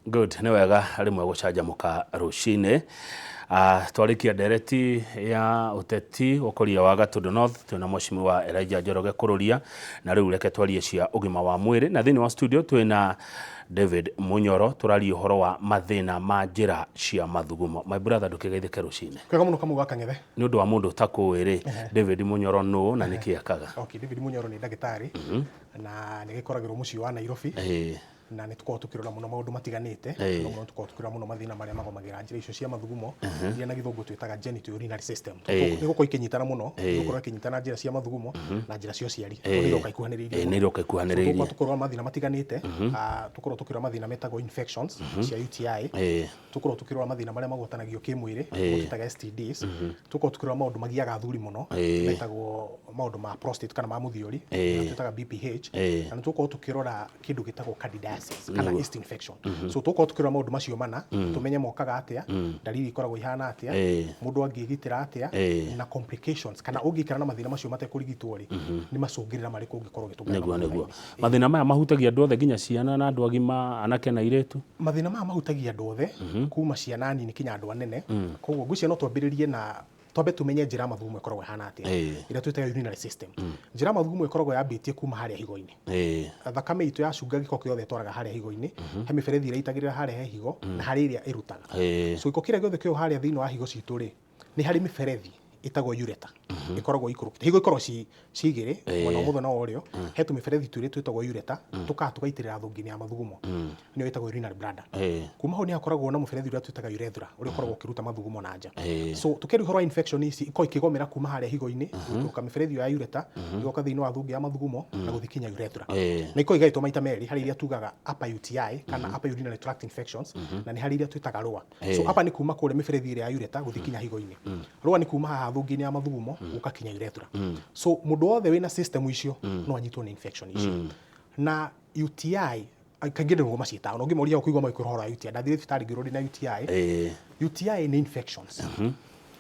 Good, nĩ wega rĩmwe gũcanjamũka rũcinĩ. Twarikia ndereti ya ũteti ũkũria wa Gatũndũ North, twĩna Mheshimiwa Elijah Njoroge Kururia, na rĩu reke twarie cia ũgima wa mwĩrĩ, na thĩinĩ wa studio twĩna David Munyoro, tũraria ũhoro wa mathĩna ma njĩra cia mathugumo. My brother, ndũkĩgeithĩke rũcinĩ. Kwega mũno Kamau gaka Ng'ethe. Nĩ ũndũ wa mũndũ ũtakũĩ David Munyoro nũ na nĩkĩ akaga? Okay, David Munyoro nĩ ndagĩtarĩ na nĩ gĩkoragĩrwo mũciĩ wa Nairobi. Na nĩ tukoragwo tukĩrora mũno maũndũ matiganĩte, no mũno tukoragwo tukĩrora mũno mathĩna marĩa magomagĩra njĩra icio cia mathugumo, iria na gĩthũngũ twĩtaga genitourinary system. Nĩ gũkorwo ikĩnyitana mũno, nĩ gũkorwo ikĩnyitana njĩra cia mathugumo na njĩra cia ũciari. Nĩ iroka ikuhanĩrĩirie. Nĩ iroka ikuhanĩrĩirie. Tukoragwo tukĩrora mathĩna matiganĩte, tukoragwo tukĩrora mathĩna metagwo infections cia UTI, tukoragwo tukĩrora mathĩna marĩa magwatanagio kĩmwĩrĩ, twĩtaga STDs, tukoragwo tukĩrora maũndũ magiaga athuri mũno, metagwo maũndũ ma prostate kana ma mũthiori, twĩtaga BPH, na nĩ tukoragwo tukĩrora kĩndũ gĩtagwo candidiasis kana yeast infection. So tukorwo tukĩrora maũndũ macio mana, tumenye mokaga atĩa, dalili ikoragwo ihana atĩa, mũndũ angĩgitĩra atĩa, na complications kana ũngĩikara na mathĩna macio matekũrigitwo rĩ, nĩ macũngĩrĩra marĩkũ ũngĩkorwo ũgĩtũmĩra. Nĩguo. Mathĩna maya mahutagia andũ othe, nginya ciana na andũ agima, anake na airĩtu? Mathĩna maya mahutagia andũ othe, kuma ciana nini nginya andũ anene. Koguo ngwĩciria no twambĩrĩrie na twambe tumenye njĩra mathugumo ĩkoragwo ihana atĩa, ĩrĩa twĩtaga urinary system. Njĩra mathugumo ĩkoragwo yambĩtie kuma harĩa higo-inĩ. Thakame itũ yacunga gĩko kĩothe ĩtwaraga harĩa higo-inĩ, he mĩberethi ĩrĩa itagĩrĩra harĩa he higo na harĩ ĩrĩa ĩrutaga. So gĩko kĩrĩa gĩothe kĩo harĩa thĩinĩ wa higo citũ rĩ, nĩ harĩ mĩberethi ĩtagwo ureter, ĩkoragwo ikũrũkĩte. Higo ikoragwo ci igĩrĩ, mwena ũmothe na ũrĩo, he tũmĩberethi twĩrĩ twĩtagwo ureter, tũkaga tũgaitĩrĩra thũngĩ-inĩ ya mathugumo, nĩyo ĩtagwo urinary bladder. Kuma hau nĩ hakoragwo na mũberethi ũrĩa twĩtaga urethra, ũrĩa ũkoragwo ũkĩruta mathugumo na nja. So tũkĩaria ũhoro wa infection ici ikoragwo ikĩgomera kuma harĩa higo-inĩ, gũtuĩka mĩberethi ya ureter, igoka thĩinĩ wa thũngĩ ya mathugumo na gũthiĩ kinya urethra. Na ikoragwo igaĩtwo maita merĩ, harĩ iria tugaga upper UTI kana upper urinary tract infections, na nĩ harĩ iria twĩtaga lower. So upper nĩ kuma kũrĩa mĩberethi ĩrĩa ya ureter gũthiĩ kinya higo-inĩ. Lower nĩ kuma haha thũngĩ-inĩ ya mathugumo gũka kinya urethra. So mũndũ wothe wĩna system icio no anyitwo nĩ infection icio. Na UTI kaingĩ nĩguo maciĩtaga, na ũngĩmoria ũkũigua magĩkwĩra ũhoro wa UTI, ndathire thibitarĩ ngĩrwo ndĩna UTI. UTI nĩ infections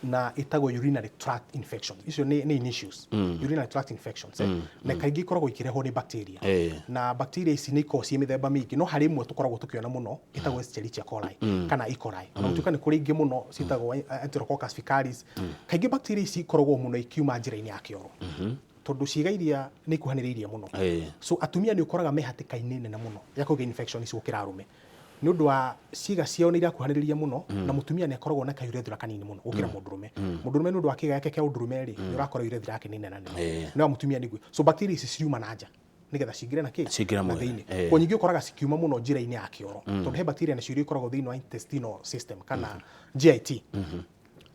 na ĩtagwo urinary tract infections. Icio nĩ issues, urinary tract infections, na kaingĩ ikoragwo ikĩrehwo nĩ bacteria. Na bacteria ici nĩ ikoragwo ciĩ mĩthemba mĩingĩ, no harĩ imwe tũkoragwo tũkĩona mũno ĩtagwo Escherichia coli kana E. coli. Ona gũtuĩka nĩ kũrĩ ingĩ mũno ciĩtagwo Enterococcus faecalis. Kaingĩ bacteria ici ikoragwo mũno ikiuma njĩra-inĩ ya kĩoro, tondũ ciĩga iria nĩ ikuhanĩrĩirie mũno. So atumia nĩ ũkoraga me hatĩka-inĩ nene mũno ya kũgĩa infection ici gũkĩra arũme, nĩ ũndũ wa ciĩga ciao nĩ irakuhanĩrĩria mũno, na mũtumia nĩ akoragwo na kaurethra kanini mũno gũkĩra mũndũrũme. Mũndũrũme nĩ ũndũ wa kĩĩga gĩake kĩa ũndũrũme rĩ, nĩ ũrakora urethra yake nĩ nene nene, no mũtumia nĩguo. So bacteria ici ciuma na nja nĩgetha cingĩre na kĩ na thĩinĩ. Kwa nyingĩ ũkoraga cikiuma mũno njĩra-inĩ ya kĩoro, tondũ he bacteria nacio iria ikoragwo thĩinĩ wa intestinal system kana GIT.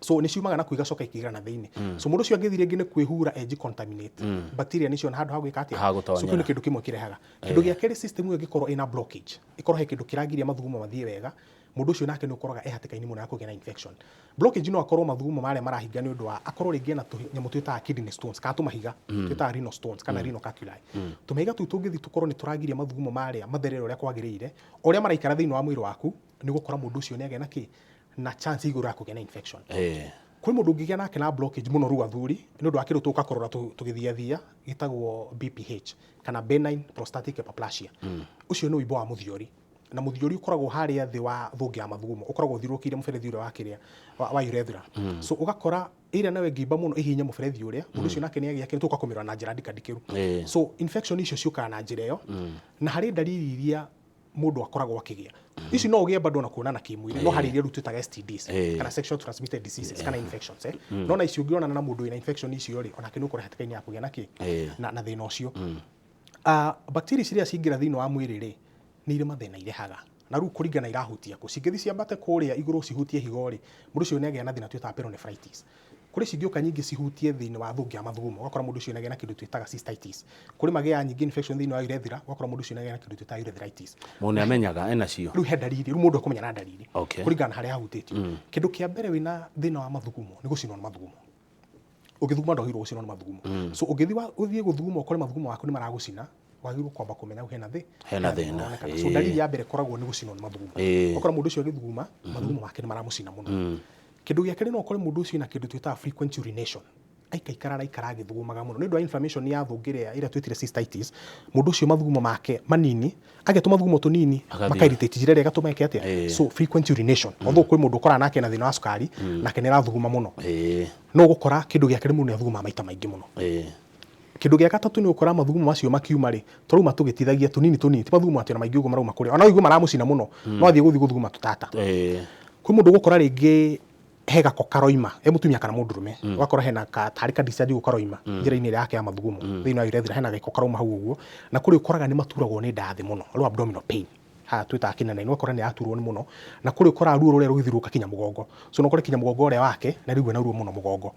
So nĩ ciumaga na kũigacoka ikĩingĩra na thĩinĩ. So mũndũ ũcio angĩthire nginya kwĩhura decontaminate, bacteria nĩcio na handũ ha gwĩka atĩa. So kĩu nĩ kĩndũ kĩmwe kĩrehaga. Kĩndũ gĩa kerĩ, system ĩyo ĩngĩkorwo ĩna blockage, ĩkorwo he kĩndũ kĩragiria mathugumo mathiĩ wega, mũndũ ũcio nake nĩ ũkoraga e hatĩka-inĩ mũno ya kũgĩa na infection. Blockage no akorwo mathugumo marĩa marahinga nĩ ũndũ wa akorwo rĩngĩ na tũnyamũ twĩtaga kidney stones kana tũmahiga twĩtaga renal stones kana renal calculi. Tũmahiga tũu tũngĩthi tũkorwo nĩ tũragiria mathugumo marĩa matherere ũrĩa kwagĩrĩire, ũrĩa maraikara thĩinĩ wa mwĩrĩ waku, nĩ gũkora mũndũ ũcio nĩ agĩa na kĩ na chance igũrũ ya kũgĩa na infection. Kwĩ mũndũ ũngĩgĩa nake na blockage mũno rũu athuri, nĩ ũndũ wa kĩndũ tũka kũrora tũgĩthiathia gĩtagwo BPH kana benign prostatic hyperplasia. Ũcio nĩ ũimbo wa mũthiori, na mũthiori ũkoragwo harĩa thĩ wa thũngĩ ya mathugumo, ũkoragwo ũthiũrũrũkĩire mũberethi ũrĩa wa kĩrĩa wa urethra. So ũgakora ĩrĩa nawe ngĩimba mũno ihinya mũberethi ũrĩa, mũndũ ũcio nake nĩ agĩa kĩndũ tũka kũmĩrora na njĩra ndikĩru. So infection icio ciũkaga na njĩra ĩyo, na harĩ dalili iria mũndũ akoragwo akĩgĩa. Ici no ũgĩe bado na kuonana kĩmwĩrĩ, no harĩ iria rĩu twĩtaga STDs kana sexual transmitted diseases kana infections. No na icio ũngĩonana na mũndũ wĩna infection icio rĩ, onake nĩ ũkora hatĩka-inĩ ya kũgĩa na kĩ na thĩna ũcio. Bacteria ciria cingĩra thĩinĩ wa mwĩrĩ rĩ, nĩ irĩ mathĩna irehaga, na rĩu kũringana irahutia kũ. Cingĩthi ciambate kũrĩa igũrũ cihutie higo rĩ, mũndũ ũcio nĩ agĩa na thĩna twĩtaga pyelonephritis. Kũrĩ cingĩũka nyingĩ cihutie thĩinĩ wa thũngĩ ya mathugumo, ũgakora mũndũ ũcio nĩ agĩa na kĩndũ twĩtaga cystitis. Kũrĩ magĩa nyingĩ infection thĩinĩ wa urethra, ũgakora mũndũ ũcio nĩ agĩa na kĩndũ twĩtaga urethritis. Mũndũ amenyaga ena cio. Rĩu he dalili, rĩu mũndũ akamenya na dalili kũringana harĩa hahutĩtio. Kĩndũ kĩa mbere wĩna thĩna wa mathugumo nĩ gũcinwo nĩ mathugumo. Ũgĩthuguma ndwagĩrĩirwo gũcinwo nĩ mathugumo. So ũgĩthiĩ gũthuguma ũkore mathugumo maku nĩ maragũcina, wagĩrĩirwo kwamba kũmenya hena thĩna. So dalili ya mbere koragwo nĩ gũcinwo nĩ mathugumo. Ũkora mũndũ ũcio agĩthuguma, mathugumo make nĩ maramũcina mũno. Kĩndũ gĩa kerĩ no ũkore mũndũ ũcio na kĩndũ twĩtaga frequent urination. aikaikara agĩthugumaga mũno nĩ ũndũ wa inflammation ya thũngĩrĩa ĩrĩa twĩtire cystitis. Mũndũ ũcio mathugumo make manini agetũma mathugumo tũnini makairritate njĩra ĩrĩa ĩgatũma eke atĩa, so frequent urination. Although kwĩ mũndũ ũkoraga nake na thĩna wa cukari nake nĩ arathuguma mũno, no gũkora kĩndũ gĩa kerĩ mũndũ nĩ athugumaga maita maingĩ mũno. Kĩndũ gĩa gatatũ nĩ ũkora mathugumo macio makiuma rĩ, tũrauma tũgĩtithagia tũnini ti mathugumo atĩ na maingĩ ũguo marauma kũrĩa, ona ũiguo maramucina mũno no athiĩ gũthuguma tũtata. Kwĩ mũndũ gũkora rĩngĩ he gako karoima mũtumia kana mũndũrũme, ũgakora hena tarĩ ka discharge karoima njĩra-inĩ yake ya mathugumo thĩinĩ wa urethra, hena gĩko karauma hau ũguo, na kũrĩ ũkoraga nĩ maturagwo nĩ ndathi mũno, rĩu abdominal pain haha twĩtaga kĩnene, ũgakora nĩ aturwo nĩ mũno, na kũrĩ ũkoraga ruo rũrĩa rũgĩthiũrũrũka kinya mũgongo, so no ũkore kinya mũgongo ũrĩa wake na rĩu ena ruo mũno mũgongo.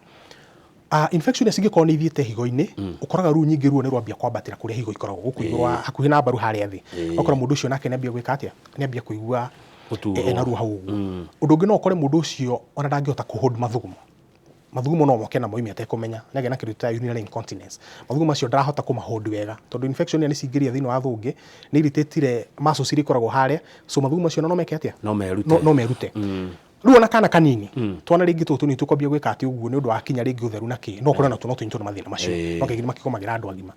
Infection cingĩkorwo nĩ ithiĩte higo-inĩ, ũkoraga ruo nyingĩ ruo nĩ rwambia kwambatĩra kũrĩa higo ikoragwo gũkũ igũrũ hakuhĩ na mbaru harĩa thĩ, ũgakora mũndũ ũcio nake nĩ ambia gwĩka atĩa, nĩ ambia kũigua ena ruo hau ũguo. Ũndũ ũngĩ no ũkore mũndũ ũcio ona ndangĩhota kũhold mathugumo no moke na moime atekũmenya, nĩ agĩa na kĩndũ ta urinary incontinence, mathugumo macio ndarahota kũmahold wega tondũ infection nĩ cingĩria thĩinĩ wa thũngĩ nĩ irritate muscles iria ikoragwo harĩa, so mathugumo macio no meke atĩa, no merute. Rĩu ona kana kanini twana rĩngĩ tũtũ nĩ tũkwambia gwĩka atĩ ũguo nĩ ũndũ wa kinya rĩngĩ ũtheru nakĩ, no ũkorwo na tũnini na mathĩna macio no kaingĩ makĩgomagĩra andũ agima.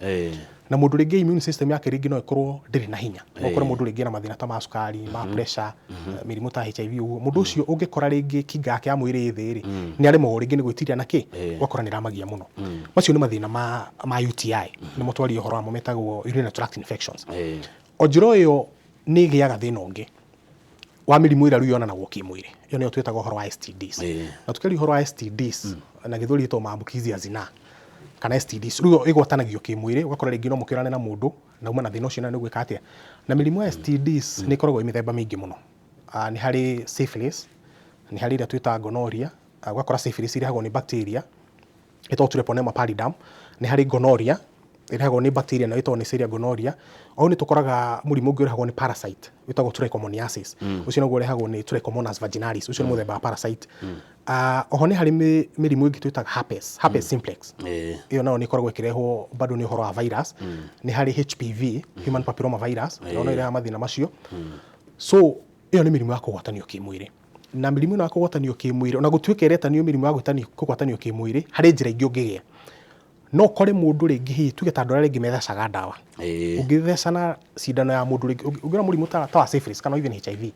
Na mũndũ rĩngĩ immune system yake rĩngĩ no ĩkorwo ndĩrĩ na hinya, no ũkore mũndũ rĩngĩ na mathĩna ta ma cukari, ma pressure, mĩrimũ ta HIV ũguo, mũndũ ũcio ũngĩkora rĩngĩ kinga yake ya mwĩrĩ thĩ rĩ, nĩ aremwo rĩngĩ nĩ gwĩtiria nakĩ, ũgakora nĩ ramagia mũno. Macio nĩ mathĩna ma UTI, nĩ mũtwarie ũhoro wamo metagwo urinary tract infections. O njĩra ĩyo nĩ ĩgĩaga thĩna ũngĩ wa mĩrimũ ĩrĩa rĩu yonanagwo kĩmwĩrĩ, ĩyo nĩyo twĩtaga ũhoro wa STDs. Na tukĩaria ũhoro wa STDs na gĩthũri ĩtagwo maambukizi ya zinaa kana STDs, rĩu ĩgwatanagio kĩmwĩrĩ, ũgakora rĩngĩ no mũkĩrane na mũndũ na uma na thĩna ũcio na nĩ gwĩka atĩa. Na mĩrimũ ya STDs nĩ ĩkoragwo mĩthemba mĩingĩ mũno. Nĩ harĩ syphilis, nĩ harĩ ĩrĩa twĩtaga gonorrhea, ũgakora syphilis irehagwo nĩ bacteria ĩtagwo Treponema pallidum, nĩ harĩ gonorrhea ĩrehagwo nĩ bacteria na ĩtagwo Neisseria gonorrhea. O nĩ tũkoraga mũrimũ ũngĩ ũrehagwo nĩ parasite wĩtagwo trichomoniasis, ũcio naguo ũrehagwo nĩ Trichomonas vaginalis, ũcio nĩ mũthemba wa parasite. Oho nĩ harĩ mĩrimũ ĩngĩ twĩtaga herpes simplex, ĩyo nayo nĩ ĩkoragwo ĩkĩrehwo bado nĩ ũhoro wa virus. Nĩ harĩ HPV, human papilloma virus, no ĩrehaga mathĩna macio. So ĩyo nĩ mĩrimũ ya kũgwatanio kĩmwĩrĩ, na mĩrimũ ĩno ya kũgwatanio kĩmwĩrĩ ona gũtuĩka ĩretanio mĩrimũ ya kũgwatanio kĩmwĩrĩ, harĩ njĩra ingĩ ũngĩgĩa. No kore mũndũ rĩngĩ hihi tuge ta andũ arĩa rĩngĩ methecaga ndawa, ũngĩthecana cindano ya mũndũ rĩngĩ ũngĩona mũrimũ ta wa syphilis kana even HIV,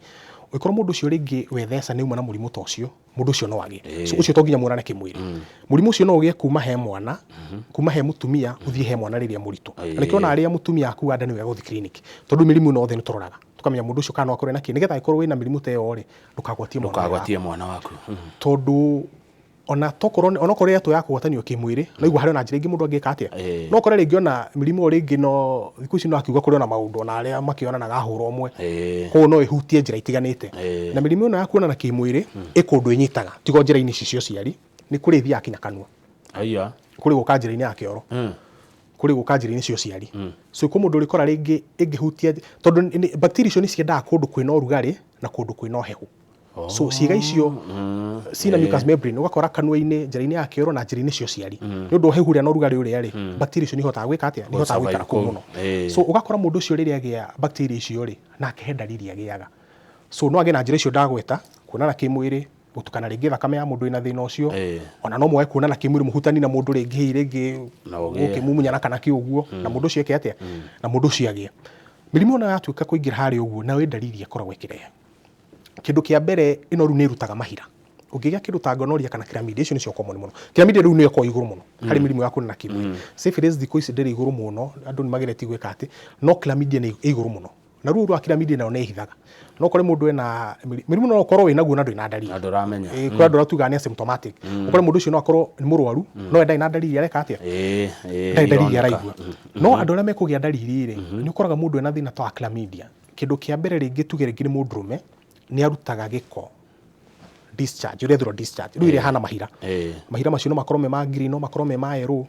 ũngĩkorwo mũndũ ũcio rĩngĩ wetheca nĩ uma na mũrimũ ta ũcio, mũndũ ũcio no agĩe. So ũcio to nginya mũrane kĩmwĩrĩ, mũrimũ ũcio no ũgĩe kuma he mwana, kuma he mũtumia ũthiĩ he mwana rĩrĩa mũritũ. Na nĩkĩo ona arĩa mũtumia akua nda nĩ wega gũthiĩ clinic, tondũ mĩrimũ ĩno othe nĩ tũroraga tukamenya mũndũ ũcio kana no akorwo nakĩ, nĩgetha angĩkorwo wĩna mĩrimũ ta ĩyo rĩ, ndũkagwatie mwana waku. Tondũ ona tokorwo rĩrĩa ya kũgwatanio kĩmwĩrĩ no igua harĩ ona njĩra ingĩ mũndũ angĩka atĩa, no kore rĩngĩ ona mĩrimũ rĩngĩ no thikũ ici no akiuga kũrĩ ona maũndũ ona arĩa makĩonanaga hũra ũmwe, koguo no ĩhutie njĩra itiganĩte. Na mĩrimũ ĩno ya kuonana kĩmwĩrĩ ĩkũndũ ĩnyitaga tigo njĩra-inĩ ici cia ũciari, nĩ kũrĩ ithiaga kinya kanua, kũrĩ gũka njĩra-inĩ ya kĩoro, kũrĩ gũka njĩra-inĩ cia ũciari. So kwĩ mũndũ ũrĩkora rĩngĩ ĩngĩhutia, tondũ bacteria icio nĩ ciendaga kũndũ kwĩna ũrugarĩ na kũndũ kwĩna ũhehu. So ciĩga icio cina mucous membrane, ũgakora kanua-inĩ, njĩra-inĩ ya kĩoro na njĩra-inĩ cia ũciari. Nĩ ũndũ ũhehu ũrĩa na ũrugarĩ ũrĩa rĩ, bacteria icio nĩ ihotaga gwĩka atĩa, nĩ ihotaga gũikara kũu mũno. So ũgakora mũndũ ũcio rĩrĩa agĩa bacteria icio rĩ, nake he ndariri agĩaga. So no agĩe na njĩra icio ndagweta, kuonana kĩmwĩrĩ, gũtukana rĩngĩ thakame ya mũndũ ĩna thĩna ũcio, ona no moe kuonana kĩmwĩrĩ mũhutani na mũndũ rĩngĩ gũkĩmumunyana kana kĩũguo, na mũndũ ũcio eke atĩa, na mũndũ ũcio agĩe. Mĩrimũ ĩno yatuĩka kũingĩra harĩa ũguo nayo ĩ ndariri ĩkoragwo ĩkĩrehe. Kĩndũ kĩa mbere ĩno rĩu nĩ ĩrutaga mahira. Ũngĩgĩa kĩndũ ta gonorrhea kana chlamydia, icio nĩcio common mũno. Chlamydia rĩu nĩyo ĩkoragwo igũrũ mũno harĩ mĩrimũ ya kuonana kĩmwĩrĩ. Syphilis thikũ ici ndĩrĩ igũrũ mũno, andũ nĩ mageretie gwĩka atĩ, no chlamydia nĩ igũrũ mũno. Na ruo rwa chlamydia nayo nĩ ihithaga. No kore mũndũ ena mĩrimũ no ũkorwo wĩnaguo na ndũrĩ na ndariri. Andũ ramenya. Kwa andũ tugaga nĩ asymptomatic. Ũkore mũndũ ũcio no akorwo nĩ mũrwaru, no ndarĩ na ndariri areka atĩa? Ndarĩ ndariri araigua. No andũ arĩa mekũgĩa ndariri rĩ, nĩ ũkoraga mũndũ ena thĩna ta wa chlamydia. Kĩndũ kĩa mbere rĩngĩ tuge rĩngĩ nĩ mũndũrũme, nĩ arutaga gĩko discharge, urethral discharge, rĩu irehana mahira. Mahira macio no makorwo me ma green, no makorwo me ma yellow,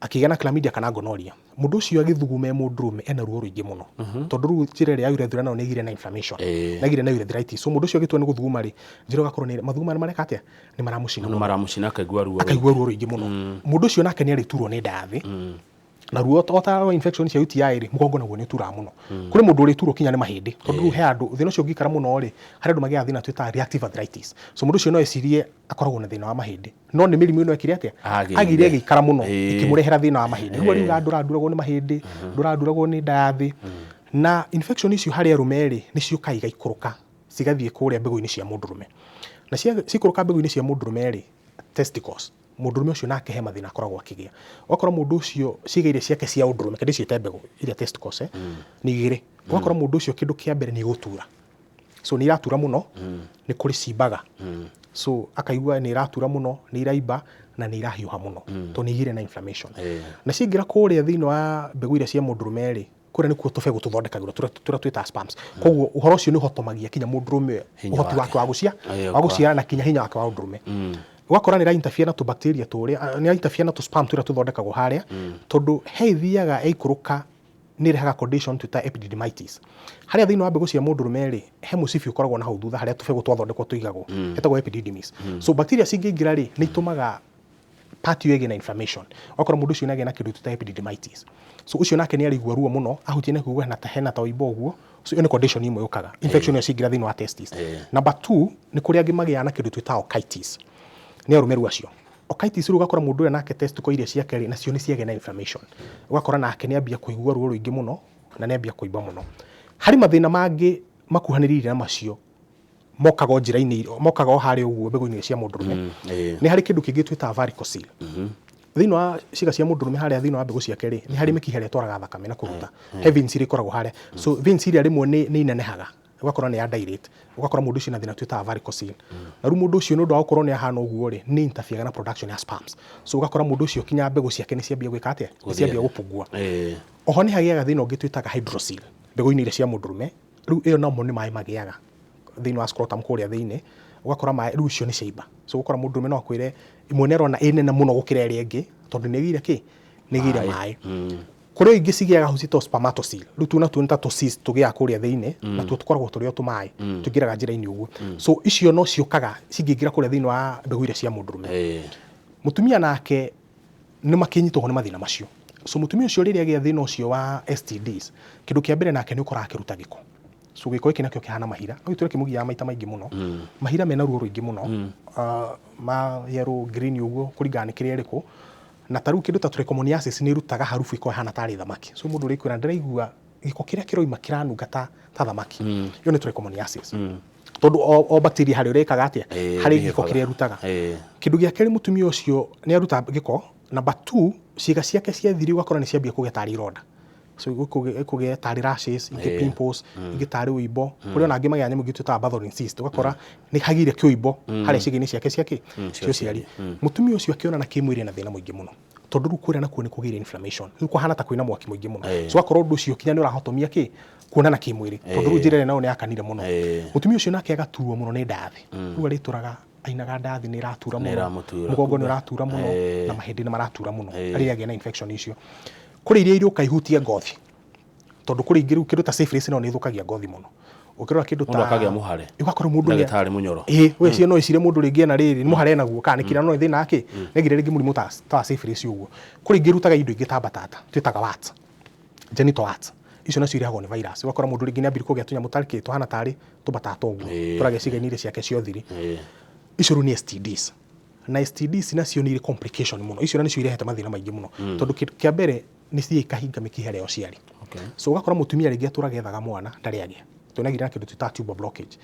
akĩgĩa na chlamydia kana gonorrhea. Mũndũ ũcio agĩthuguma mũndũrũme ena ruo rũingĩ mũno, tondũ rĩu njĩra ĩrĩa ya urethra nayo nĩ ĩgire na inflammation, na ĩgire na urethritis. So mũndũ ũcio agĩtua nĩ gũthuguma rĩ, njĩra ũgakorwo nĩ mathuguma nĩ mareka atĩa, nĩ maramucina mũno, maramucina akaigua ruo rũingĩ mũno. Mũndũ ũcio nake nĩ arĩturwo nĩ nda thĩ, na ruo ta infection cia UTI ri mugongo naguo ni tura muno kuri mundu uri turo kinya ni mahindi tondu he andu thina ucio ngikara muno ri hari andu magiya thina twita reactive arthritis so mundu ucio no ecirie akoragwo na thina wa mahindi no ni mirimu ino ekire atia agire gikara muno ikimurehera thina wa mahindi ruo riu nduragwo ni mahindi nduragwo ni ndathi na infection icio hari arumeri ni ciuka igaikuruka cigathie kuria mbegu-ini cia mundurume na cikuruka mbegu-ini cia mundurume ri testicles mundurume ucio nake he mathina akoragwo akigia wakora mundu ucio cigeire ciake cia undurume kende ciete mbegu iria testicles ni igire wakora mundu ucio kindu kia mbere ni gutura so ni iratura muno ni kuri cimbaga so akaigua ni iratura muno ni iraimba na ni irahiuha muno to ni igire na inflammation na cingira kuria thino wa mbegu iria cia mundurume ri kuria ni kuo tubegu tuthondekagirwo turia twita sperms koguo uhoro ucio ni hotomagia kinya mundurume uhoti wake wa guciara na kinya hinya wake wa undurume wakora ni interfere na tu bacteria turia ni interfere na tu sperm turia tuthondekagwo haria tondu he ithiaga ikuruka ni rehaga condition twita epididymitis haria thino wa mbegu cia mundurume ri he musibi ukoragwo na hau thutha haria tubegu twathondekwo tuigagwo etagwo epididymis so bacteria cingiingira ri ni itumaga part yege na inflammation wakora mundu ucio nage na kindu twita epididymitis so ucio nake ni arigwa ruo muno ahutie na kuigua na tahena ta oibo guo so ino condition imwe yukaga infection yo cingira thino wa testis number 2 ni kuria angi magia na kindu twita otitis ni arumeru acio otitis ru gakora mundu nake testicle iria ciake ri nacio ni ciage na inflammation ugakora nake ni ambia kuigua ruo ruingi muno na ni ambia kuimba muno hari mathina mangi makuhanirire na macio mokago njira-ini mokago hari uguo mbegu-ini cia mundurume ni hari kindu kingi twita varicocele thino wa ciga cia mundurume haria thino wa mbegu ciake ri ni hari mikiha ria twaraga thakame na kuruta he veins iri koragwo haria so veins iria rimwe ni inenehaga ugakora ni ya dilate ugakora mundu ucio na thina twita varicocele na ru mundu ucio no ndo akorwo ni ahana uguo ri ni interfere na production ya sperms so ugakora mundu ucio kinya mbegu ciake ni ciambia gwika atia ni ciambia gupungua oho ni hagiaga thina ungi twitaga hydrocele mbegu-ini iria cia mundurume ru iyo no mo ni mai magiaga thino wa scrotum kuria thiini ugakora mai ru cio ni ciimba so ugakora mundurume no akwire imwe nero na inene muno gukira iri ingi tondu ni gire ki ni gire mai kuri ingi cigiaga hucito spermatocele ru tuna tunta to cyst tugia kuria thiini na tu tukoragwo turi o tumai tugiraga njira-ini uguo so icio no ciukaga cingiingira kuria thino wa mbegu iria cia mundurume mutumia nake ni makinyitwo ni mathina macio so mutumia ucio riria agia thina ucio wa STDs kindu kia mbere nake ni ukoraga kiruta giko so giko iki nakio kihana mahira no itore kimugia maita maingi muno mahira mena ruo ruingi muno ma yellow green uguo kuringana kiria iriku na taru kindu ta trichomoniasis ni rutaga harufu iko hana tari thamaki so mundu ri kwira ndiraigua giko kiria kiroima kiranunga ta thamaki yo ni trichomoniasis tondu o bacteria hari urekaga atia hari giko kiria rutaga kindu gia keri mutumia ucio ni aruta giko number 2 ciega ciake cia thiri ugakora ni ciambia kugeta ironda so ikuge tari rashes inge pimples inge tari uibo kuri ona angi magya nyamu gitu ta bathrorin cyst ugakora ni hagire kiuibo hari cigini ciake cio ciari mutumia ucio akiona na kimwiri na thina muingi muno tondu ru kuria na kuone kugire inflammation ru kuhana ta kwina mwaki muingi muno so akoro ndu ucio kinya ni urahotomia ki kuona na kimwiri tondu ru njire nao ni akanire muno mutumia ucio nake agaturwo muno ni ndathi ru ari turaga ainaga ndathi ni iratura muno mugongo ni uratura muno na mahindi ni maratura muno ari age na infection icio kuri iria irio kaihutia ngothi tondu kuri ingiru kindu ta syphilis no ni thukagia ngothi muno ukirora kindu ta akagia muhare ugakora mundu ni ndagitari munyoro we cio no icire mundu ringi na riri muhare naguo kana kira no thina aki negire ringi murimu ta syphilis uguo kuri ingirutaga indo ingi ta batata twitaga warts genital warts icio nacio irehagwo ni virus ugakora mundu ringi ni ambiri kugia tunya mutariki tuhana tari tubatata uguo turage cigainire ciake cio thiri icio ni STDs na STDs nacio ni complication muno icio nacio irehete mathina maingi muno tondu kia mbere ni cie kahinga mikiha ria uciari so ugakora mutumia ringi aturagethaga mwana ndari agia tunagira kindu twita tube blockage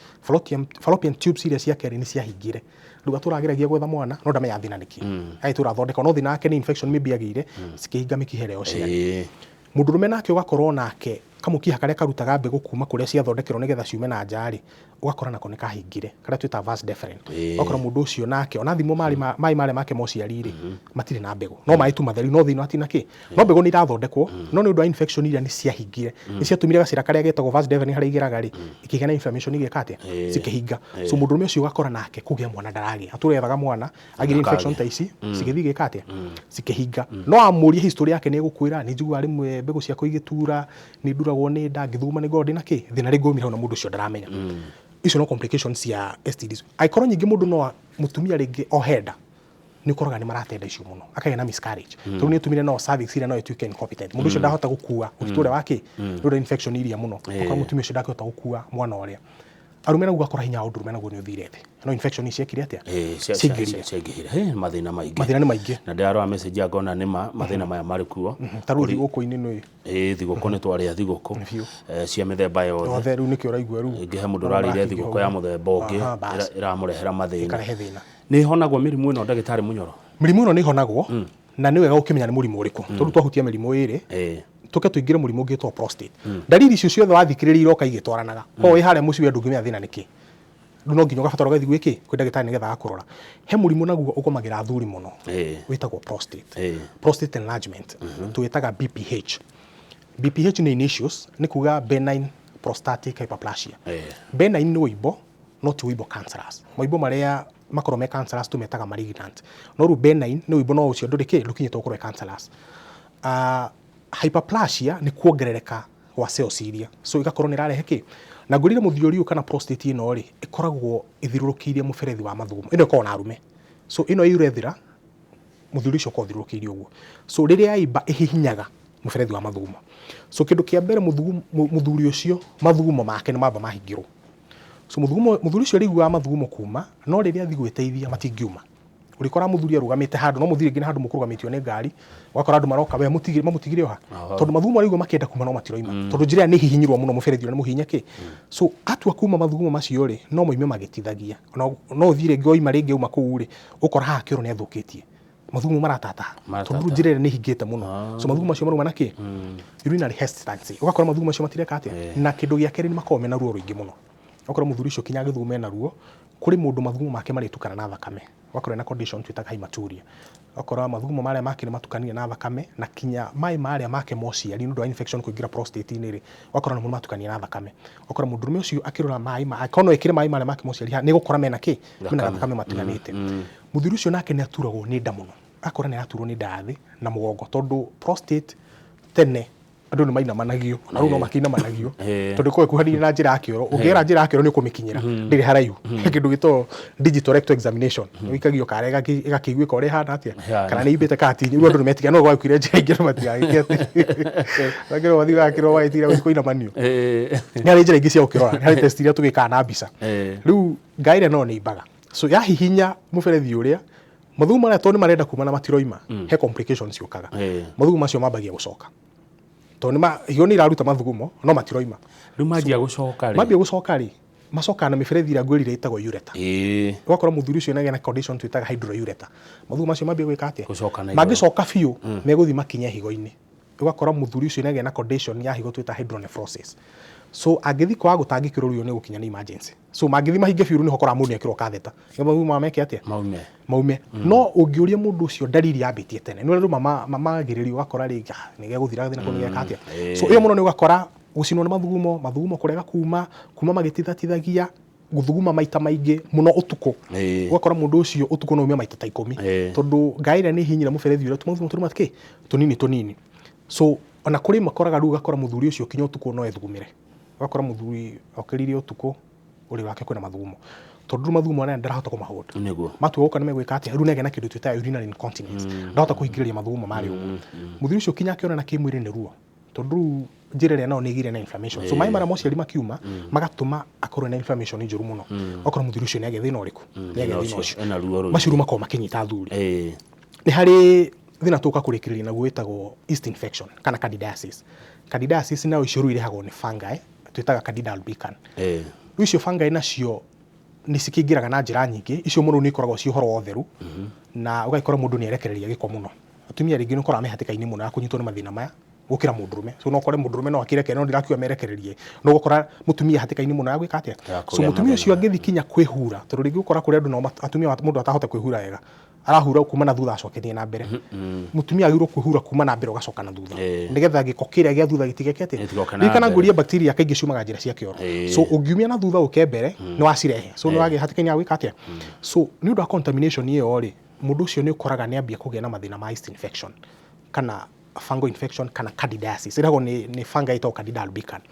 fallopian tubes iria ciake ni ciahingire nduga turageragia gwetha mwana no ndamenya thina niki ai turathondeka no thina yake ni infection maybe agire cikihinga mikiha ria uciari mundurume nake ugakorwo nake kamukiha karia karutaga mbegu kuma kuria ciathondekerwo nigetha ciume na njari ugakora nako ni kahingire karia twita vas deferent ugakora mundu ucio nake ona thimo mai mare make mociari ri matire na mbegu no mai tu matheri no thino atina ki no mbegu ni irathondekwo no ni undu wa infection iria ni ciahingire ni ciatumire gacira karia getagwo vas deferent hari igiraga ri ikigena inflammation igekate cikihinga so mundurume ucio ugakora nake kugia mwana ndaragia aturethaga mwana agire infection ta ici cigithi gikate cikihinga no amuria history yake ni gukwira ni njigua rimwe mbegu ciako igitura ni nduragwo ni nda ngithuma ni godi na ki thina rigomira na mundu ucio ndaramenya icio no complications cia STDs aikorwo nyingi mundu no mutumia ringi ohenda ni ukoraga ni maratenda icio muno akagĩa na miscarriage to ni tumire no cervix ira no ituike incompetent mundu ucio ndahota gukua uritu ria wake ndo infection iria muno ukora mutumia ucio ndakihota gukua mwana uria arume naguo akora hinya undurume naguo ni uthire thi no infection ici ekire atia ciengihire mathina ni maingi na ndarora message agona ni mathina maya mari kuo taruri guko-ini no thiguko ni twaria thiguko cia mithemba yothe othe riu nikio raigua riu ngihe mundu rarire thiguko ya muthemba ungi iramurehera mathina ni honagwo mirimu ino ndagitari Munyoro mirimu ino ni honagwo na ni wega ukimenya ni murimu uriku tondu twahutia mirimu iri tuke tuingire murimu ungi to prostate dalili icio ciothe wathikiriria iroka igitwaranaga ko wi haria muci wendu ngimenya thina niki nduno nginyo gabatara gathi gwiki kwi ndagitari nigetha akurora he murimu naguo ukomagira thuri muno witagwo prostate enlargement tuitaga BPH ni initials ni kuga benign prostatic hyperplasia benign ni uibo not uibo cancerous uibo maria makoro me cancerous tumetaga malignant no ru benign ni uibo no ucio ndurike lukinyite ukoro cancerous hyperplasia ni kuongerereka kwa cells iria so igakorwo ni rarehe ki na ngurire muthiori kana prostate ino ri ikoragwo ithirurukiirie muberethi wa mathugumo ino ko na arume so ino urethira muthiori ucio ko thirurukiirie uguo so riria iba ihihinyaga muberethi wa mathugumo so kindu kia mbere muthuri ucio mathugumo make ni mamba mahingirwo so muthuri ucio rigwa mathugumo kuma no riria athi gwiteithia matingiuma urikora muthuri arugamite handu no muthiri ngina handu mukurugamitio ni ngari wakora andu maroka we mutigire oha tondu mathugumo arigwo makienda kuma no matiroima tondu njira ni hihinyirwo muno muberethi ni muhinya ki so atua kuma mathugumo macio ri no moime magitithagia no uthire ngoima ringi uma kuu ri ukora ha kiro ni athukitie mathugumo maratata tondu njira ni hingite muno so mathugumo macio maruma na ki urinary hesitancy ukakora mathugumo macio matireka atia na kindu gia keri ni makome na ruo ruingi muno ukora muthuri ucio kinya githugumo na ruo kuri mundu mathugumo make maritukana na thakame wakora na condition twitaga hematuria wakora mathugumo maria make ni matukania na thakame na kinya mai maria make mociari nundu wa infection kuingira prostate ini ri wakora na mundu matukania na thakame wakora mundurume ucio akirora mai akono ekire mai maria make mociari ni gukora mena ki mena thakame matukanite muthuri ucio nake ni aturagwo ni nda muno akora ni aturwo ni ndathi na mugongo tondu prostate tene andu ni maina managio na runo makina managio tondu ko ekuhani na njira akioro ungera njira akioro ni kumikinyira ndiri haraihu kindu gito digital rectal examination wikagio karega igakigwika uri hana atia kana ni ibete kati ni andu metiga no gwakire njira ingiro matigagikete bagiro wathi gakiro waitira wiko ina manio nyari njira ingi cia ukirora ni hari test iria tugika na mbica riu ngaire no ni ibaga so ya hihinya muberethi uria mathugumo maria to ni marenda kuma na matiroima he complications ciukaga mathugumo macio mambagia gucoka to nima hiyo ni raruta mathugumo no matiroima riu mambia gucoka ri macoka na miberethi ira ngwirire itagwo ureta wakora muthuri ucio na condition twitaga hydroureta mathugumo macio mambia gwika atia magicoka biu meguthi makinya higo-ini wakora muthuri ucio na condition ya higo twita hydronephrosis so agithi kwa gutangikiro ruo ni gukinya ni emergency so magithi mahinge biu ni hokora mundu ekiro katheta mathugumo make atia maume no ungiuria mundu ucio dalili yabitie tene ni mama giriri wakora ri ni geguthira thina ko ni gekatia so iyo muno ni ugakora gucinwo ni mathugumo kurega kuma magitithatithagia guthuguma maita maingi muno utuku ugakora mundu ucio utuku no umia maita ta 10 tondu ngaire ni hinyira muberethi ura tumathugumo turi matike tunini so ona kuri makoraga ru ugakora muthuri ucio kinya utuku no ethugumire wakora muthuri okiririe utuku uri wake kwina mathugumo tondu mathugumo na ndarahota kumahold niguo matu goka nimegwika ati ru nege na kindu twita urinary incontinence ndahota kuhingiriria mathugumo mari uguo muthuri ucio kinya akiona na kimwiri ni ruo tondu njira ria no nigire na inflammation so mai mara mociari makiuma magatuma akorwo na inflammation njuru muno okora muthuri ucio nege thina uriku nege thina ucio maciru makoma makinyita thuri ni hari thina tuka kurikiriria naguo witagwo yeast infection kana candidiasis na ucio ruirehagwo ni fungi twitaga Candida albicans icio fungi nacio ni cikingiraga na njira nyingi icio muno ni ikoragwo ci horo otheru na ugaikora mundu ni erekereria giko muno atumia ringi ni kora mehatikaini muno ya kunyitwo ni mathina maya gukira mundurume so no kore mundurume no akireke no ndirakiwa merekererie no gukora mutumia hatikaini muno ya gwika atia so mutumia ucio agithi kinya kwihura tondu ringi ukora kuri andu no atumia mundu atahota kwihura wega arahura kuma na thutha acokethie na mbere mutumia agirwo kwihura kuma na mbere ugacoka na thutha nigetha giko kiria gia thutha gitigekete kana nguria bacteria kaingi ciumaga njira cia kioro so ungiumia na thutha uke mbere ni wacirehe so ni wage hatikaini ya gwika atia so ni undu wa contamination iyo ri mundu ucio ni ukoraga ni ambia kugia na mathina ma yeast infection kana fungal infection kana candidiasis irago ni fungi ito Candida albicans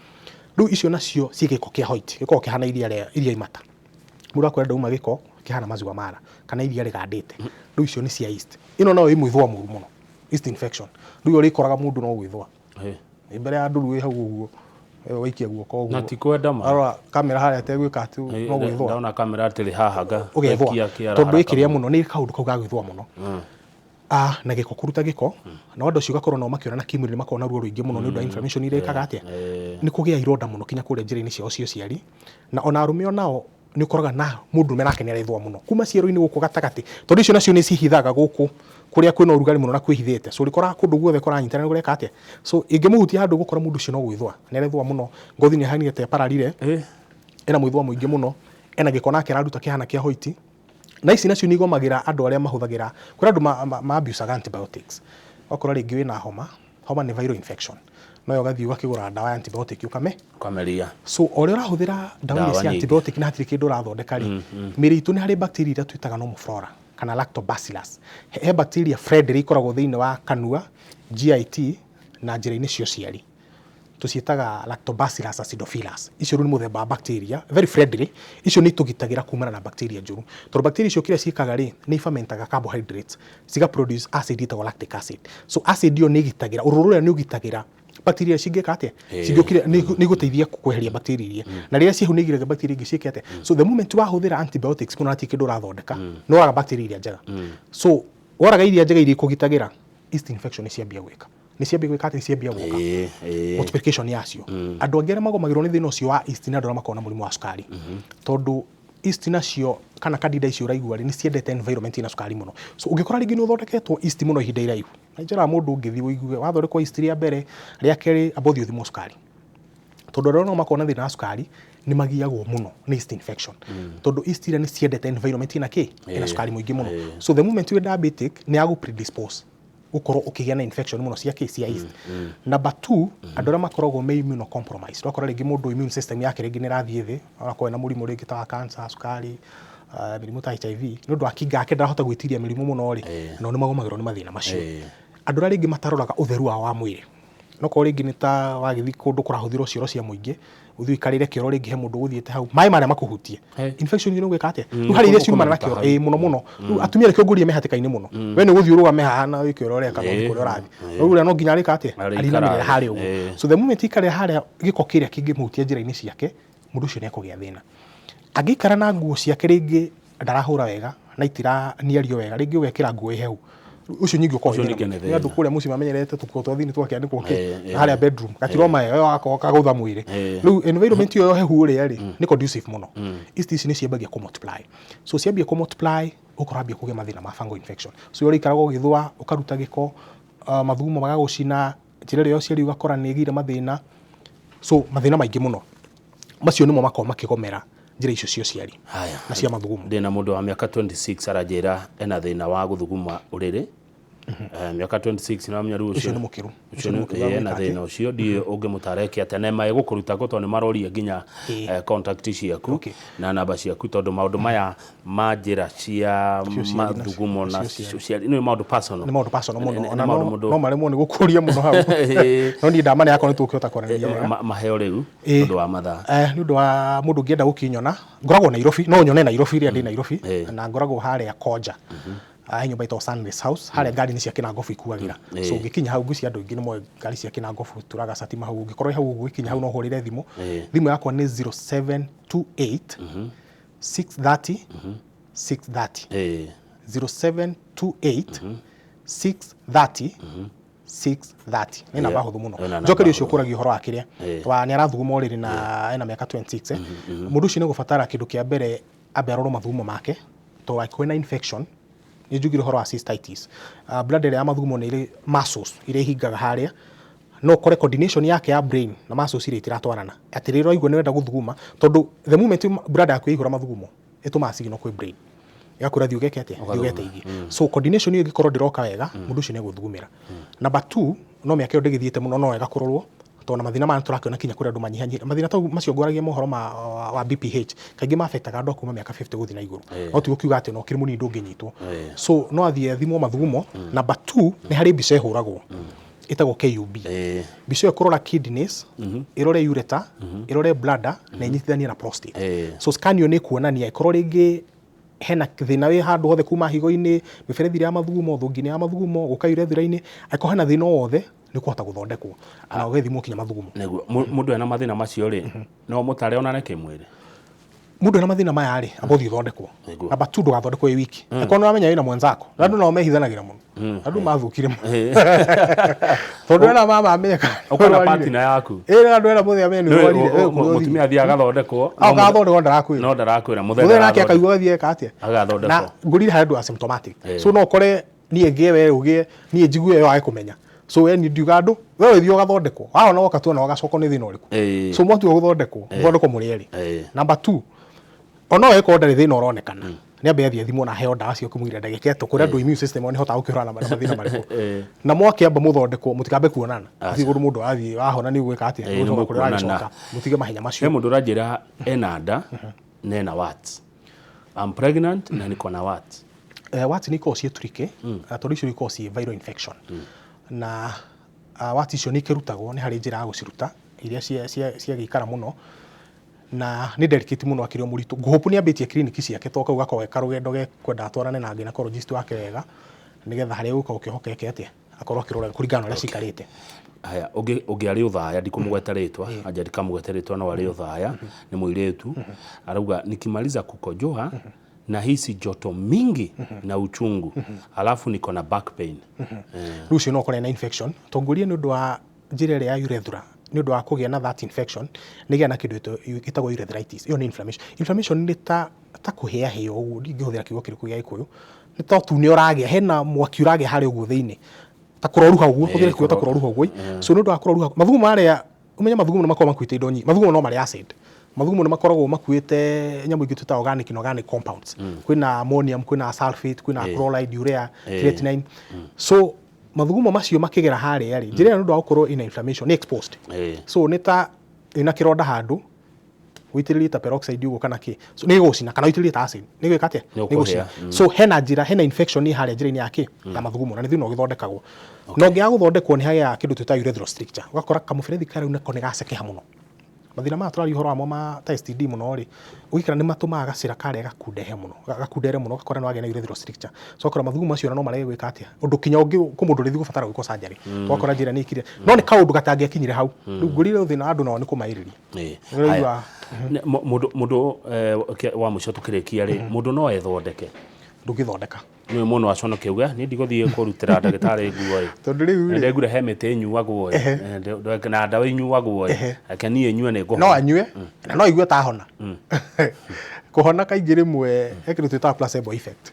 riu icio nacio cigiko kia white giko kihana iria imata mundu akwenda uma giko kihana maziwa mara kana iria rigandite ndu icio ni cia yeast ino no imwithwa muru muno yeast infection ndu uri koraga mundu no gwithwa mbere ya nduru wi hau uguo waikia guoko uguo na ti kwenda ma ara kamera haria tegwika tu no gwithwa ndaona kamera atiri hahaga ugethwa tondu ikiria muno ni kaundu kau ga gwithwa muno na giko kuruta giko na wando cio gakorwo no makiona na kimwiri makona ruo ruingi muno ni undu inflammation irekaga atia ni kugia ironda muno kinya kuria njira-ini ciao cio ciari na ona arume onao ni ukoraga na mundu menake ni arethwa muno kuma ciero-ini guku gatagati tondu icio nacio ni cihithaga guku kuria kwina urugari muno na kwihithite so rikora kundu guothe koranyitana gureka atia so ingimuhutia handu gukora mundu cio no gwithwa ni arethwa muno ngothi ni hani te pararire ena mwithwa muingi muno ena giko nake raruta kihana kia hoiti na ici nacio ni igomagira andu aria mahuthagira kuri andu ma abuse antibiotics okora ringi wina homa ni viral infection no yo gathi ukigura dawa ya antibiotic ukameria so ore urahuthira dawa cia antibiotic na hatiri kindu urathondeka ri miritu ni hari bacteria ira twitaga nomoflora kana lactobacillus he bacteria friendly ikoragwo thiini wa kanua GIT na njira-ini cio ciari tucietaga lactobacillus acidophilus icio ni muthemba wa bacteria very friendly icio ni tugitagira kumana na bacteria njuru tondu bacteria icio kire ciikaga ri ni fermentaga carbohydrates ciga produce acid itagwo lactic acid so acid iyo ni gitagira urururia ni ugitagira bacteria cingika atia cingukire ni guteithia kweheria bacteria iria na riria ciehunigire bacteria ingi ciikete so the moment wahuthira antibiotics kuna ati kindu urathondeka no waga bacteria iria njega so waraga iria njega iria kugitagira yeast infection ni ciambia gwika ni ciambia gwika ati ciambia guka multiplication yacio andu angere magomagirwo ni thina ucio wa yeast na andu makona murimu wa sukari tondu yeast nacio kana candida icio uraigua ni ciendete environment ina sukari muno so ungikora ringi ni uthondeketwo yeast muno ihinda iraihu na njira mundu ungithi uigue wathondekwo yeast ria mbere ria keri abothi uthimo sukari tondu ro no makona thina wa sukari ni magiagwo muno ni yeast infection tondu yeast ria ni ciendete environment ina ina sukari muingi muno so the moment you diabetic ni agu predispose ukorwo ukigia na infection muno cia yeast number 2 andu makoragwo me immunocompromised wakora ringi mundu immune system yake ringi ni rathie thi akakorwo na murimu ringi ta cancer sukari mirimu ta HIV ni undu akinga ake ndarahota gwitiria mirimu muno ri no ni magomagirwo ni mathina macio andu ringi mataroraga utheru wa mwiri no ko ringi ni ta wagithi kundu kurahuthirwo cioro cia muingi uthi ikarire kioro ringi he mundu guthiete hau mai maria makuhutie infection ni gwika atia nu hari iria ciumana na kioro muno atumia reke ngurie mehatikaini muno we ni guthi uruga mehana wikioro reka no kurio rathi uria no nginya rika atia alina mire hari ugu so the moment ikare hari giko kiria kingimuhutia njira-ini ciake mundu ucio ni akugia thina agikara na nguo ciake ringi ndarahura wega na itira niario wega ringi ugekira nguo ihehu ucio nyingi uko ni andu kuria muci mamenyerete tuko twathini twakiandikwo haria bedroom gatiroma yo akwa kagutha mwiri riu environment yo hehu uri ri ni conducive muno yeast ni ciambagia ku multiply so ciambia ku multiply ukorambia kugia mathina ma fungal infection so yori ikarago githwa ukaruta giko mathugumo magagucina njira rio ciari ugakora ni igire mathina so mathina maingi muno macio nimo makoma makigomera njira icio cio ciari na cia mathugumo ndina mundu wa miaka 26 arajira ena thina wa guthuguma uriri miaka 26 na mnyaru ucio ni mukiru ena thina ucio ndi ungimutarekia tene mai gukuruta goto ni maroria nginya contact ciaku na namba ciaku tondu maundu maya ma njira cia mathugumo na ciari ni maundu personal muno no maremwo ni gukuria muno hau no ni ndamane yako ni tukihota kwarania maheo riu tondu wa mathaa ni undu wa mundu ngienda gukinyona ngoragwo Nairobi no nyone Nairobi ria ndi Nairobi na ngoragwo haria Koja nyumba ito Sunrise House haria ngari ni cia Kinangofu ikuagira so ngikinya hau nguci andu ingi ni mo ngari cia Kinangofu turaga satima hau ngikorwo hau gukinya hau no hurire thimu yakwa ni 0728 630 630 0728 630 630 ni namba huthu muno njokeri ucio kuragi horo akiria wa ni arathuguma uriri na ena miaka 26 mundu ucio ni gubatara kindu kia mbere ambe arorwo mathugumo make to akwena infection ni njugire horo wa cystitis blood area ya mathugumo ni iri muscles ire hingaga haria no kore coordination yake ya brain na muscles ire itiratwarana atiriro igwe ni wenda guthuguma tondu the moment blood yake ihura mathugumo ituma signal kwi brain yakura thiu gekete thiugeteithie so coordination iyo gikorwo ndiroka wega mundu ucio ni guthugumira number 2 no miaka yo ndigithiete muno no wega kurorwo tona mathina ma turakiona kinya kuri andu manyihanyira mathina ta macio ngoragia mohoro wa BPH kaingi ma affectaga andu kuma miaka 50 guthi na iguru no tu ukiuga ati no kiri muni ndunginyitwo so no athie thimo mathugumo number 2 ni hari mbica ihuragwo itagwo KUB mbica yo kurora kidneys irore ureter irore bladder na inyitithania na prostate so scan yo ni kuonania ikorwo ringi hena thina wi handu hothe kuma higo-ini miberethi ya mathugumo thungi-ini ya mathugumo guka urethra-ini aiko hena thina wothe ni kuhota guthondekwo na ugethimwo kinya mathugumo niguo mundu ena mathina macio ri no mutare onane kimwiri mundu ena mathina maya ri abothi thondekwo na batu ndugathondekwo wi wiki aiko no amenya wina mwenzako na andu no mehithanagira muno andu mathukire tondu ena mama ameka ukona partner yaku andu ena muthia meni rwarire mutumia thia agathondekwo agathondekwo ndarakwira no ndarakwira muthenya nake akaigua gathie ekatia agathondekwo na ngurire handu asymptomatic so no kore nie ngie we ugie nie njigue yo aikumenya so we ndiuga andu we withio gathondekwo wahona woka tu na wagacoko ni thina uriku so mwatu guthondekwo muri eri number 2 ono eko ndari thina uronekana ni ambe athie thimo na heo ndawa cio kumwira ndagike to kuria immune system oni hota ukihurana na mathina mariku na mwake amba muthondekwo mutikambe kuonana athi guru mundu athie wahona ni gwika atia gucoka kuria aracoka mutige mahenya macio he mundu ranjira ena nda nena what I'm pregnant na niko na what what niko cie turike tondu icio niko cie viral infection na what icio ni kirutagwo ni hari njira ya guciruta iria cia gikara muno na ni delicate muno akirio muritu nguhopu ni ambitie clinic ciake toka ugakorwo eka rugendo ge kwenda atwarane na gynecologist wake wega nigetha hari uka ukihokeke atia akorwo akirora kuringana na cikarite haya ungiari uthaya ndikumugweta ritwa anja ndikamugweta ritwa no ari uthaya ni muiretu arauga nikimaliza kukojoa na hisi joto mingi na uchungu alafu niko na back pain rucio no kore na infection tongurie ni undu wa njira ya urethra ni undu wa kugia na that infection nigia na kindu gitagwo urethritis iyo ni inflammation ni ta kuhia hio uguo ndingihuthira kiugo kiriku gia ikuyu ni ta tu ni uragia hena mwaki uragia hari uguo thiini ta kuroruha uguo kuthira kiugo ta kuroruha uguo so ni undu wa kuroruha mathugumo maria umenya mathugumo ni makoragwo makuite indo nyingi mathugumo no mari acid mathugumo ni makoragwo makuite nyamu ingi tuta organic compounds kwina ammonium kwina sulfate kwina chloride urea creatinine so mathugumo macio makigera hari ari njira ndu akorwo ina inflammation ni exposed so nita ina kironda handu uitiririe ta peroxide ugo kana ki so ni gucina kana uitiririe ta acid ni gwika atia ni gucina so hena infection ni hari njira-ini yake ya mathugumo na ni thina ugithondekagwo no ngia guthondekwo ni haya kindu tuta urethral stricture ugakora kamuberethi kare unako ni gacekeha muno mathina ma turari uhoro wamo ma STD muno ri ugikira ni matumaga gacira kare gakundehe muno gakundere muno gakora no agena urethral stricture so akora mathugumo macio no marege gwika atia undu kinya ungi kumundu rithi gubatara gwiko surgery twakora njira ni ikire no ni kaundu gatangiakinyire hau ngurire thina andu no ni kumairiria mundu wa mucio tukirikia ri mundu no ethondeke ndugithondeka ni muno acono kiuga ni ndiguthie kurutira ndagitari nguo tondu riu ri ndegure hemete nyuagwo na ndawa inyuagwo akani nyue ne no anyue na no igue ta hona kuhona kaingĩ rĩmwe hekiru twita placebo effect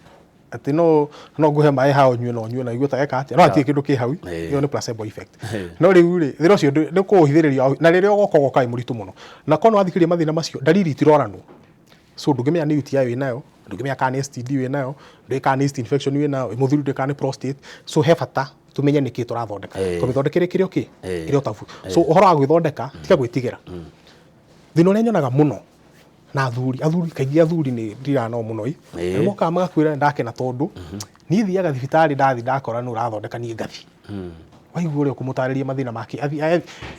ati no nguhe mai hao nyue na igue ta eka atia no atie kindu ki hau iyo ni placebo effect no riu ri thira ucio ni kuhithiriria na riria ugokorwo kai muritu muno na kono wathikiria mathina macio dalili tiroranwo so ndungimenya ni UTI winayo ndungimenya kana STD winayo ndika ni yeast infection winayo muthuru ndika ni prostate so he bata tumenye niki turathondeka tumithondekere kirio ki kirio tafu so uhoro wa gwithondeka tika gwitigira thino ne nyonaga muno na athuri kaingi athuri ni ndirano muno i moka magakwira ndake na tondu ni thiaga thibitari ndathi ndakora nu urathondeka ni ngathi waigua uri kumutariria mathina make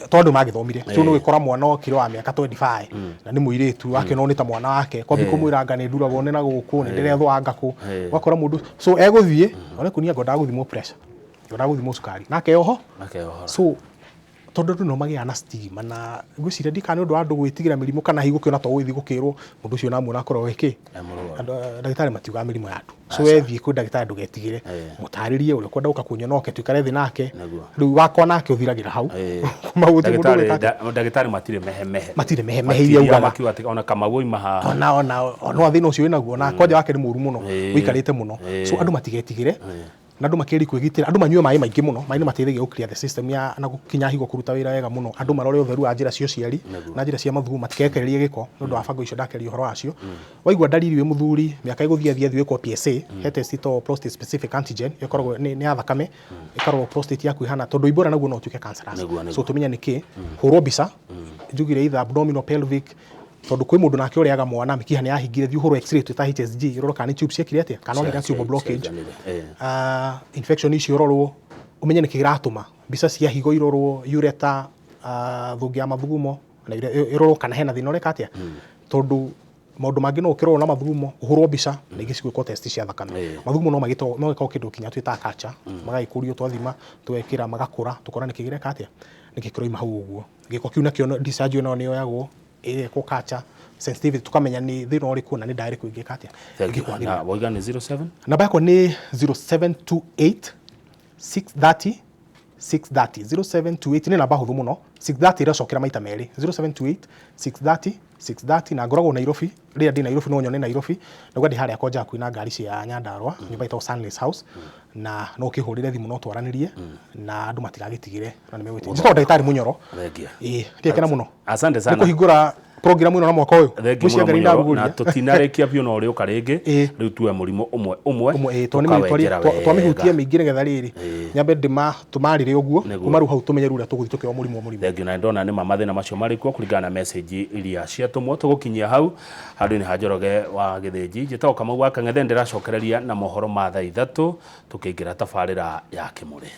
tondu magithomire so no gikora mwana okire wa miaka 25 na ni muiritu wake no ni ta mwana wake kwambi kumwira anga ni nduragwo ni na guku ni ndirethwanga ku wakora mundu so eguthie one kunia ngoda guthimo pressure ngoda guthimo sukari nake oho so tondu no magia na stigma na ngwiciria ndikane undu wa andu gwitigira mirimo kana higukiona to withi gukirwo mundu ucio na muona korwo wiki ndagitari matiuga mirimo yatu so wethi ku ndagitari ndugetigire mutaririe uri kwenda uka kunya noke twikare thi nake riu wako nake uthiragira hau mauti mundu ndagitari matire mehe iria ugaga ona kama woi maha ona thina ucio winaguo na koja wake ni muru muno wikarite muno so andu matigetigire na andu makiri kwigitira andu manyue mai maingi muno mai ni mateithagia gukria the system ya na gukinya higo kuruta wira wega muno andu marore utheru wa njira cio ciari na njira cia mathugumo matikekererie giko nundu wa bango icio ndakeria uhoro wacio waigua dalili wi muthuri miaka iguthia gwikwo PSA he test to prostate specific antigen ikoragwo ni athakame ikoragwo prostate yaku ihana tondu ibora naguo no tuike cancer so tumenya niki hurwo mbica njugire either abdominal pelvic tondu kwi mundu nake uriaga mwana mikiha ni yahingire thiu hurwo x-ray twita HSG iroro kana tube ciekire atia kana ni tube blockage infection icio irorwo umenye niki giratuma mbica cia higo irorwo ureta thungi ya mathugumo na irorwo kana hena thina ureka atia tondu maundu mangi no ukirwo na mathugumo uhurwo mbica na ingi cigwikwo test cia thakame mathugumo no gikao kindu kinya twita culture magagikurio twathima twekira magakura tukora ni kigireka atia ni gikroima hau uguo giko kiu nakio discharge no niyo yagwo ko culture sensitivity tukamenya ni thina uriku na ni direct ingika atia na boiga ni 07 namba yako ni 0728 630 0728 ni namba huthu muno 630 iracokera maita meri 0728 630 na ngoragwo Nairobi ria ndi Nairobi no nyone Nairobi nagwa ndi haria koja kuina ngari cia Nyandarua nyumba ito Sunless House na no kihurire thimu no twaranirie na andu matigagitigire na nimegwite njiko ndagitari munyoro ndiekena muno asante sana nikuhingura program ino na mwaka uyu mucia ngari na tutinarekia bio no uri ukarege riu tuwe murimo umwe twamihutie mingire getha riri nyambe ndima tumarire uguo kuma riu hau tumenye ruria tuguthi tukio murimo thengio na ndona ni mamathina macio marikuo kuringana na message iria ciatumwo tugukinyia hau handu ni Njoroge wa Githinji njitao kama gwaka ng'ethe ndiracokereria na mohoro ma thaa 3 tukiingira tabarira ya Kimuri.